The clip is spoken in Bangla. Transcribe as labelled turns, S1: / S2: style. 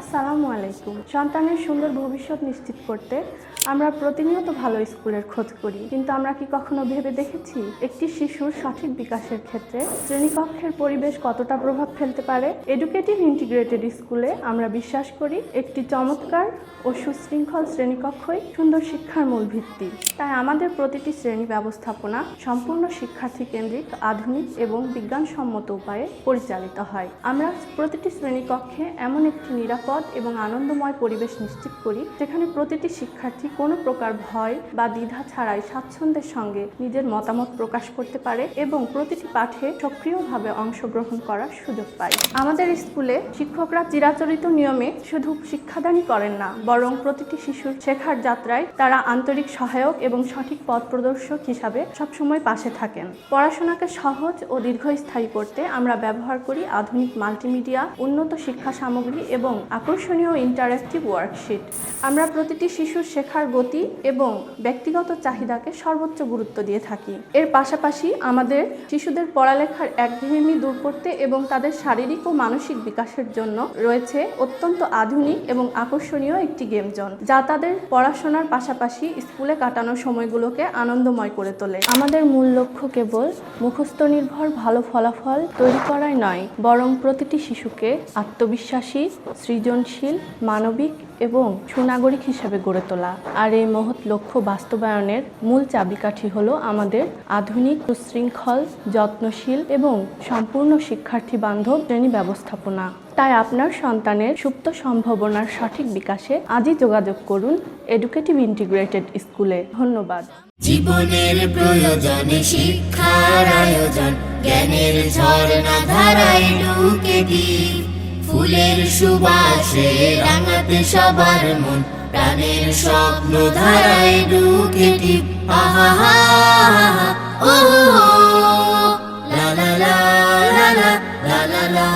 S1: আসসালামু আলাইকুম। সন্তানের সুন্দর ভবিষ্যৎ নিশ্চিত করতে আমরা প্রতিনিয়ত ভালো স্কুলের খোঁজ করি, কিন্তু আমরা কি কখনো ভেবে দেখেছি একটি শিশুর সঠিক বিকাশের ক্ষেত্রে শ্রেণীকক্ষের পরিবেশ কতটা প্রভাব ফেলতে পারে? এডুকেটিভ ইন্টিগ্রেটেড স্কুলে আমরা বিশ্বাস করি একটি চমৎকার ও সুশৃঙ্খল শ্রেণীকক্ষই সুন্দর শিক্ষার মূল ভিত্তি। তাই আমাদের প্রতিটি শ্রেণী ব্যবস্থাপনা সম্পূর্ণ শিক্ষার্থী কেন্দ্রিক, আধুনিক এবং বিজ্ঞানসম্মত উপায়ে পরিচালিত হয়। আমরা প্রতিটি শ্রেণীকক্ষে এমন একটি নিরাপদ এবং আনন্দময় পরিবেশ নিশ্চিত করি যেখানে প্রতিটি শিক্ষার্থী কোনো প্রকার ভয় বা দ্বিধা ছাড়াই স্বাচ্ছন্দ্যের সঙ্গে নিজের মতামত প্রকাশ করতে পারে এবং প্রতিটি পাঠে সক্রিয়ভাবে অংশগ্রহণ করার সুযোগ পায়। আমাদের স্কুলে শিক্ষকরা চিরাচরিত নিয়মে শুধু শিক্ষাদানই করেন না, বরং প্রতিটি শিশুর শেখার যাত্রায় তারা আন্তরিক সহায়ক এবং সঠিক পথ প্রদর্শক হিসাবে সবসময় পাশে থাকেন। পড়াশোনাকে সহজ ও দীর্ঘস্থায়ী করতে আমরা ব্যবহার করি আধুনিক মাল্টিমিডিয়া, উন্নত শিক্ষা সামগ্রী এবং আকর্ষণীয় ইন্টারঅ্যাক্টিভ ওয়ার্কশিট। আমরা প্রতিটি শিশুর শেখার গতি এবং ব্যক্তিগত চাহিদাকে সর্বোচ্চ গুরুত্ব দিয়ে থাকি। এর পাশাপাশি আমাদের শিশুদের পড়ালেখার একঘেয়েমি দূর করতে এবং তাদের শারীরিক ও মানসিক বিকাশের জন্য রয়েছে অত্যন্ত আধুনিক এবং আকর্ষণীয় একটি গেম জোন, যা তাদের পড়াশোনার পাশাপাশি স্কুলে কাটানোর সময়গুলোকে আনন্দময় করে তোলে। আমাদের মূল লক্ষ্য কেবল মুখস্থ নির্ভর ভালো ফলাফল তৈরি করাই নয়, বরং প্রতিটি শিশুকে আত্মবিশ্বাসী, সৃজনশীল, মানবিক এবং সুনাগরিক হিসেবে গড়ে তোলা। আর এই মহৎ লক্ষ্য বাস্তবায়নের মূল চাবিকাঠি হলো আমাদের আধুনিক, সুশৃঙ্খল, যত্নশীল এবং সম্পূর্ণ শিক্ষার্থী বান্ধব শ্রেণী ব্যবস্থাপনা। তাই আপনার সন্তানের সুপ্ত সম্ভাবনার সঠিক বিকাশে আজই যোগাযোগ করুন এডুকেটিভ ইন্টিগ্রেটেড স্কুলে। ধন্যবাদ।
S2: জীবনের প্রয়োজনে শিক্ষার আয়োজন, জ্ঞানের ঝর্ণা ধারায় এডুকেটিভ। ফুলের সুবাসে রাঙাতে সবার মন, প্রাণের স্বপ্ন ধারায় এডুকেটিভ। আহা হা ও লা লা লা লা লা লা লা।